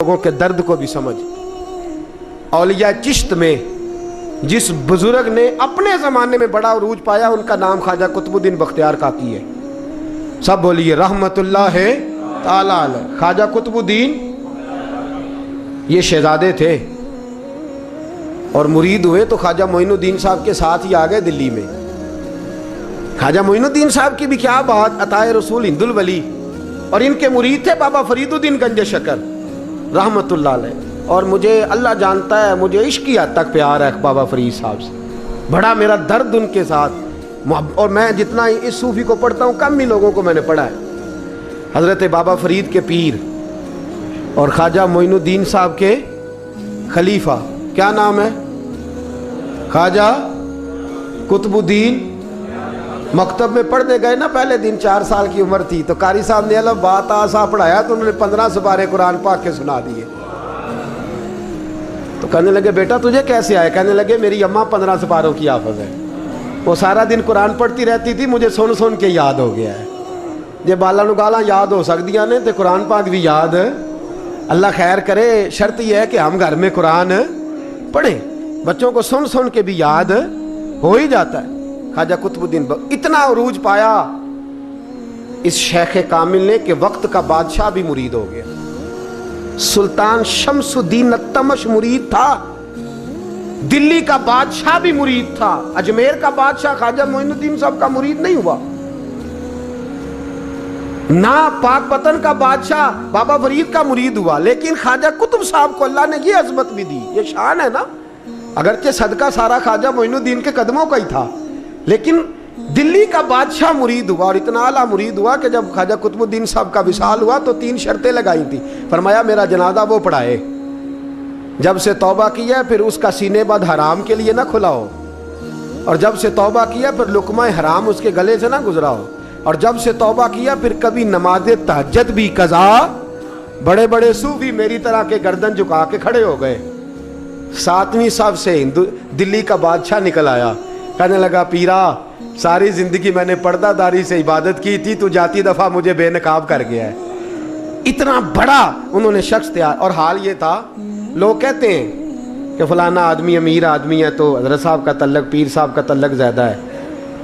لوگوں کے درد کو بھی سمجھ. اولیاء چشت میں جس بزرگ نے اپنے زمانے میں بڑا عروج پایا ان کا نام خواجہ قطب الدین بختیار کاکی ہے. سب بولیے رحمت اللہ تعالی علیہ. خواجہ قطب الدین یہ شہزادے تھے اور مرید ہوئے تو خواجہ معین الدین صاحب کے ساتھ ہی آ گئے دلی میں. خواجہ معین الدین صاحب کی بھی کیا بات، عطائے رسول ہند الولی، اور ان کے مرید تھے بابا فرید الدین گنج شکر رحمت اللہ علیہ. اور مجھے اللہ جانتا ہے مجھے عشق کی حد تک پیار ہے بابا فرید صاحب سے، بڑا میرا درد ان کے ساتھ. اور میں جتنا اس صوفی کو پڑھتا ہوں کم ہی لوگوں کو میں نے پڑھا ہے. حضرت بابا فرید کے پیر اور خواجہ معین الدین صاحب کے خلیفہ کیا نام ہے؟ خواجہ قطب الدین. مکتب میں پڑھنے گئے نا پہلے دن، 4 سال کی عمر تھی تو قاری صاحب نے الف با تا سا پڑھایا تو انہوں نے 15 سپارے قرآن پاک کے سنا دیے. تو کہنے لگے بیٹا تجھے کیسے آئے؟ کہنے لگے میری اماں 15 سپاروں کی حافظ ہے، وہ سارا دن قرآن پڑھتی رہتی تھی، مجھے سن سن کے یاد ہو گیا ہے. یہ بالا نگالا یاد ہو سکدیاں نے تو قرآن پاک بھی یاد. اللہ خیر کرے، شرط یہ ہے کہ ہم گھر میں قرآن پڑھیں، بچوں کو سن سن کے بھی یاد ہو ہی جاتا ہے. خواجہ قطب الدین اتنا عروج پایا اس شیخ کامل نے کہ وقت کا بادشاہ بھی مرید ہو گیا. سلطان شمس الدین التمش مرید تھا، دلی کا بادشاہ بھی مرید تھا. اجمیر کا بادشاہ خواجہ معین الدین صاحب کا مرید نہیں ہوا، نہ پاک پتن کا بادشاہ بابا فرید کا مرید ہوا. لیکن خواجہ قطب صاحب کو اللہ نے یہ عظمت بھی دی، یہ شان ہے نا. اگرچہ صدقہ سارا خواجہ معین الدین کے قدموں کا ہی تھا، لیکن دلی کا بادشاہ مرید ہوا. اور اتنا اعلیٰ مرید ہوا کہ جب خواجہ قطب الدین صاحب کا وصال ہوا تو 3 شرطیں لگائی تھی. فرمایا میرا جنازہ وہ پڑھائے، جب سے توبہ کیا پھر اس کا سینے بد حرام کے لیے نہ کھلا ہو، اور جب سے توبہ کیا پھر لقمہ حرام اس کے گلے سے نہ گزرا ہو، اور جب سے توبہ کیا پھر کبھی نماز تہجد بھی قضا. بڑے بڑے صوفی میری طرح کے گردن جھکا کے کھڑے ہو گئے. 7ویں صف سے دلی کا بادشاہ نکل آیا، کہنے لگا پیرا ساری زندگی میں نے پردہ داری سے عبادت کی تھی، تو جاتی دفعہ مجھے بے نقاب کر گیا ہے. اتنا بڑا انہوں نے شخص تیار. اور حال یہ تھا، لوگ کہتے ہیں کہ فلانا آدمی امیر آدمی ہے تو حضرت صاحب کا تعلق پیر صاحب کا تعلق زیادہ ہے،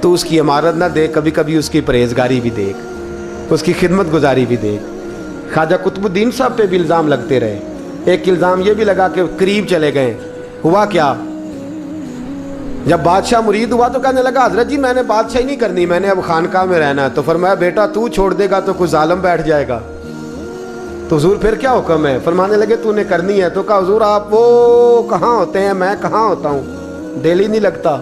تو اس کی عمارت نہ دیکھ، کبھی کبھی اس کی پرہیزگاری بھی دیکھ، اس کی خدمت گزاری بھی دیکھ. خواجہ قطب الدین صاحب پہ بھی الزام لگتے رہے. ایک الزام یہ بھی لگا کہ قریب چلے گئے. ہوا کیا، جب بادشاہ مرید ہوا تو کہنے لگا حضرت جی میں نے بادشاہی نہیں کرنی، میں نے اب خانقاہ میں رہنا ہے. تو فرمایا بیٹا تو چھوڑ دے گا تو کوئی ظالم بیٹھ جائے گا. تو حضور پھر کیا حکم ہے؟ فرمانے لگے تو نے کرنی ہے. تو کہا حضور آپ وہ کہاں ہوتے ہیں، میں کہاں ہوتا ہوں، دل ہی نہیں لگتا.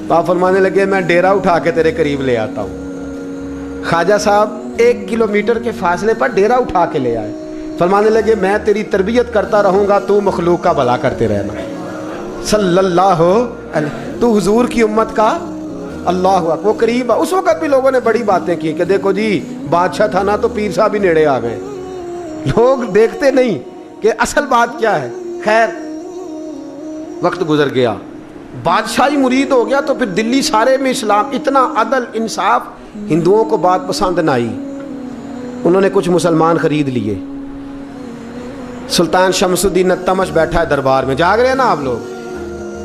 تو آپ فرمانے لگے میں ڈیرا اٹھا کے تیرے قریب لے آتا ہوں. خواجہ صاحب 1 کلومیٹر کے فاصلے پر ڈیرا اٹھا کے لے آئے. فرمانے لگے میں تیری تربیت کرتا رہوں گا، تو مخلوق کا بھلا کرتے رہنا. صلی اللہ علیہ، تو حضور کی امت کا اللہ اکبر. وہ قریب. اس وقت بھی لوگوں نے بڑی باتیں کی کہ دیکھو جی بادشاہ تھا نا تو پیر صاحب ہی نیڑے آ گئے. لوگ دیکھتے نہیں کہ اصل بات کیا ہے. خیر وقت گزر گیا، بادشاہی مرید ہو گیا تو پھر دلی سارے میں اسلام، اتنا عدل انصاف. ہندوؤں کو بات پسند نہ آئی، انہوں نے کچھ مسلمان خرید لیے. سلطان شمس الدین التمش بیٹھا ہے دربار میں. جاگ رہے ہیں نا آپ لوگ؟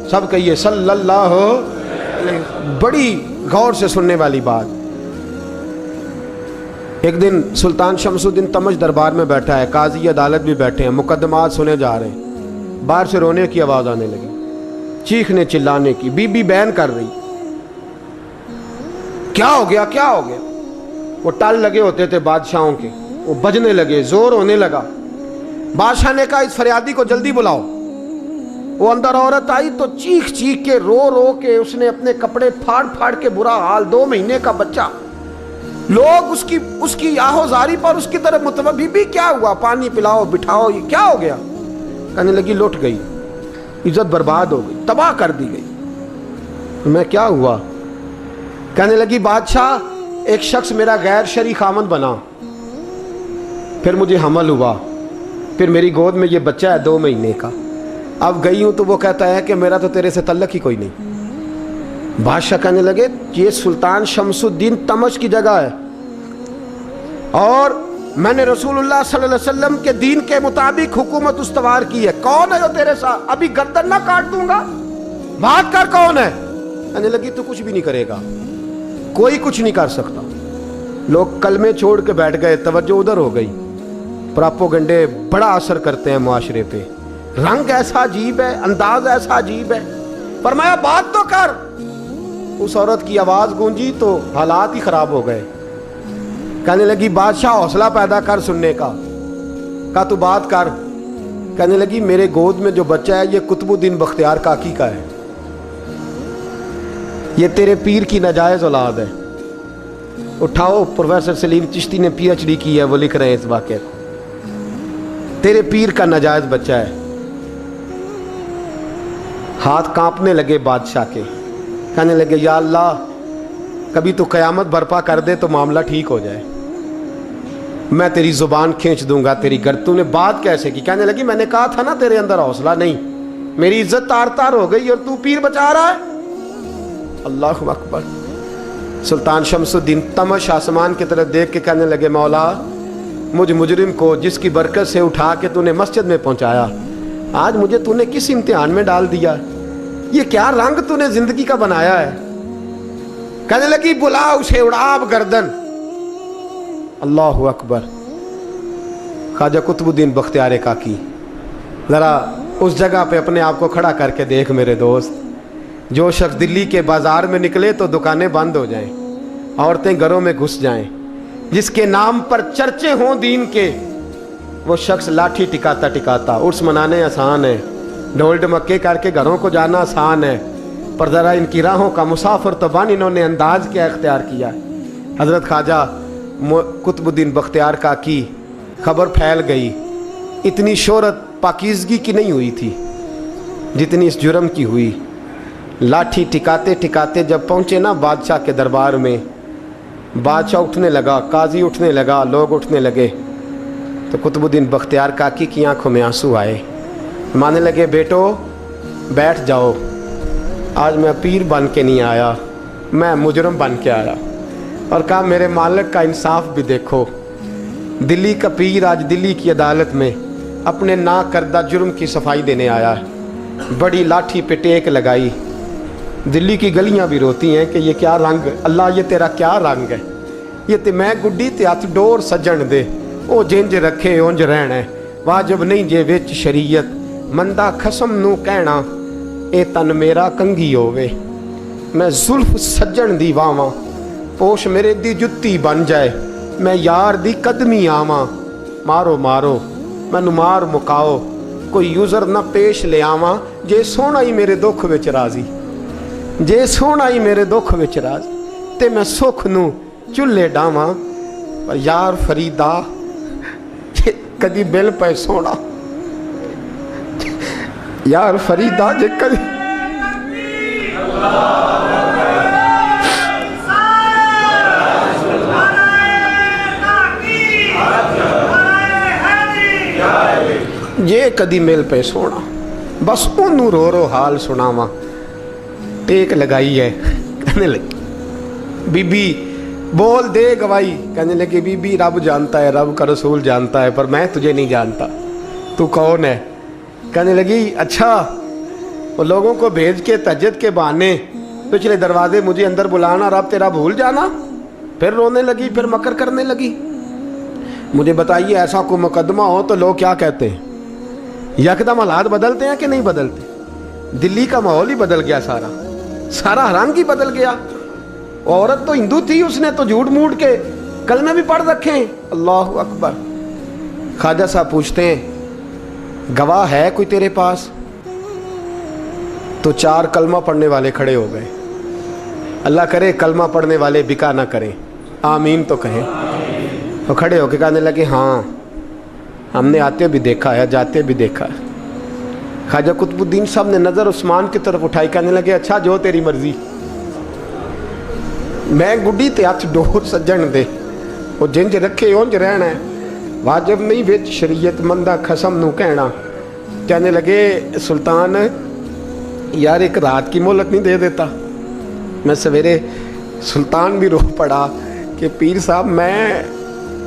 سب کہیے صلی اللہ علیہ. بڑی غور سے سننے والی بات. ایک دن سلطان شمس الدین تمش دربار میں بیٹھا ہے، قاضی عدالت بھی بیٹھے ہیں، مقدمات سنے جا رہے ہیں. باہر سے رونے کی آواز آنے لگی، چیخنے چلانے کی. بی بی بیان کر رہی کیا ہو گیا کیا ہو گیا. وہ ٹال لگے ہوتے تھے بادشاہوں کے، وہ بجنے لگے، زور ہونے لگا. بادشاہ نے کہا اس فریادی کو جلدی بلاؤ. وہ اندر عورت آئی تو چیخ چیخ کے رو رو کے اس نے اپنے کپڑے پھاڑ پھاڑ کے، برا حال، 2 مہینے کا بچہ. لوگ اس کی آہو زاری پر اس کی طرف متوجہ. بی بی کیا ہوا، پانی پلاؤ بٹھاؤ، یہ کیا ہو گیا؟ کہنے لگی لٹ گئی، عزت برباد ہو گئی، تباہ کر دی گئی. میں کیا ہوا؟ کہنے لگی بادشاہ ایک شخص میرا غیر شرعی خامند بنا، پھر مجھے حمل ہوا، پھر میری گود میں یہ بچہ ہے 2 مہینے کا. اب گئی ہوں تو وہ کہتا ہے کہ میرا تو تیرے سے تعلق ہی کوئی نہیں. بادشاہ کہنے لگے یہ سلطان شمس الدین تمش کی جگہ ہے اور میں نے رسولullah صلی اللہ علیہ وسلم کے دین کے مطابق حکومت استوار کی ہے. کون ہے جو تیرے ساتھ؟ ابھی گردن نہ کاٹ دوں گا. بات کر کون ہے؟ کہنے لگی تو کچھ بھی نہیں کرے گا, کوئی کچھ نہیں کر سکتا. لوگ کلمے چھوڑ کے بیٹھ گئے, توجہ ادھر ہو گئی. پراپوگنڈے بڑا اثر کرتے ہیں معاشرے پہ. رنگ ایسا عجیب ہے, انداز ایسا عجیب ہے. فرمایا بات تو کر. اس عورت کی آواز گونجی تو حالات ہی خراب ہو گئے. کہنے لگی بادشاہ حوصلہ پیدا کر سننے کا. کہا تو بات کر. کہنے لگی میرے گود میں جو بچہ ہے یہ قطب الدین بختیار کاکی کا ہے, یہ تیرے پیر کی ناجائز اولاد ہے. اٹھاؤ, پروفیسر سلیم چشتی نے پی ایچ ڈی کی ہے, وہ لکھ رہے ہیں اس واقعے کو. تیرے پیر کا ناجائز بچہ ہے. ہاتھ کانپنے لگے بادشاہ کے. کہنے لگے یا اللہ کبھی تو قیامت برپا کر دے تو معاملہ ٹھیک ہو جائے, میں تیری زبان کھینچ دوں گا تیری گر. تو نے بات کیسے کی؟ کہنے لگی میں نے کہا تھا نا تیرے اندر حوصلہ نہیں, میری عزت تار تار ہو گئی اور تو پیر بچا رہا ہے. اللہ اکبر. سلطان شمس الدین تمش آسمان کی طرف دیکھ کے کہنے لگے مولا مجھ مجرم کو جس کی برکت سے اٹھا کے تو نے مسجد میں پہنچایا, آج مجھے تو نے کس امتحان میں ڈال دیا؟ یہ کیا رنگ تو نے زندگی کا بنایا ہے؟ کہنے لگی بلا اسے, اڑاب گردن. اللہ اکبر. خواجہ قطب الدین بختیار کاکی, ذرا اس جگہ پہ اپنے آپ کو کھڑا کر کے دیکھ میرے دوست. جو شخص دلی کے بازار میں نکلے تو دکانیں بند ہو جائیں, عورتیں گھروں میں گھس جائیں, جس کے نام پر چرچے ہوں دین کے, وہ شخص لاٹھی ٹکاتا ٹکاتا. عرس منانے آسان ہے, ڈھول ڈمکے کر کے گھروں کو جانا آسان ہے, پر ذرا ان کی راہوں کا مسافر تو بن انہوں نے انداز کیا اختیار کیا. حضرت خواجہ قطب الدین بختیار کاکی, خبر پھیل گئی. اتنی شہرت پاکیزگی کی نہیں ہوئی تھی جتنی اس جرم کی ہوئی. لاٹھی ٹکاتے ٹکاتے جب پہنچے نا بادشاہ کے دربار میں, بادشاہ اٹھنے لگا, قاضی اٹھنے لگا, لوگ اٹھنے لگے, تو قطب الدین بختیار کاکی کی آنکھوں میں آنسو آئے. مانے لگے بیٹو بیٹھ جاؤ, آج میں پیر بن کے نہیں آیا, میں مجرم بن کے آیا. اور کہا میرے مالک کا انصاف بھی دیکھو, دلی کا پیر آج دلی کی عدالت میں اپنے نا کردہ جرم کی صفائی دینے آیا ہے. بڑی لاٹھی پہ ٹیک لگائی. دلی کی گلیاں بھی روتی ہیں کہ یہ کیا رنگ, اللہ یہ تیرا کیا رنگ ہے. یہ تے میں گڈی تے ہاتھ ڈور سجن دے, او جنج رکھے اونج رہنا ہے, واجب نہیں جے وچ شریعت, مندہ خسم نو کہنا اے تن میرا کنگھی ہووے. میں زلف سجن دی واواں, پوش میرے دی جتی بن جائے, میں یار دی قدمی آواں. مارو مارو مینو مار مکاؤ, کوئی یوزر نہ پیش لے آواں, جے سونا ہی میرے دکھ وچ راضی, جے سونا ہی میرے دکھ وچ راضی, تے میں سکھ نو چلے ڈاواں. پر یار فریدا جے کدی بل پے سونا, یار فریدا جے کدی جے کدی مل پہ سونا, بس انہوں رو رو حال سناواں. ٹیک لگائی ہے. کہنے لگی بی بی بول دے گواہی. کہنے لگی بی بی رب جانتا ہے, رب کا رسول جانتا ہے, پر میں تجھے نہیں جانتا, تو کون ہے؟ کہنے لگی اچھا وہ لوگوں کو بھیج کے تہجد کے بہانے پچھلے دروازے مجھے اندر بلانا, رب تیرا بھول جانا. پھر رونے لگی, پھر مکر کرنے لگی. مجھے بتائیے ایسا کوئی مقدمہ ہو تو لوگ کیا کہتے ہیں؟ یکدم حالات بدلتے ہیں کہ نہیں بدلتے؟ دلی کا ماحول ہی بدل گیا, سارا رنگ ہی بدل گیا. عورت تو ہندو تھی, اس نے تو جھوٹ موٹ کے کلمے بھی پڑھ رکھے ہیں. اللہ اکبر. خواجہ صاحب پوچھتے ہیں گواہ ہے کوئی تیرے پاس؟ تو 4 کلمہ پڑھنے والے کھڑے ہو گئے. اللہ کرے کلمہ پڑھنے والے بکا نہ کریں, آمین تو کہیں. وہ کھڑے ہو کے کہنے لگے ہاں ہم نے آتے بھی دیکھا ہے, جاتے بھی دیکھا ہے. خواجہ قطب الدین صاحب نے نظر عثمان کی طرف اٹھائی, کہنے لگے اچھا جو تیری مرضی, میں گڈی تے ہاتھ ڈور سجن دے, وہ جنج رکھے اونج رہنا ہے, واجب نہیں وچ شریعت, مندہ خسم نو کہنا. کہنے لگے سلطان یار ایک رات کی مہلت نہیں دے دیتا؟ میں سویرے سلطان بھی رو پڑا کہ پیر صاحب میں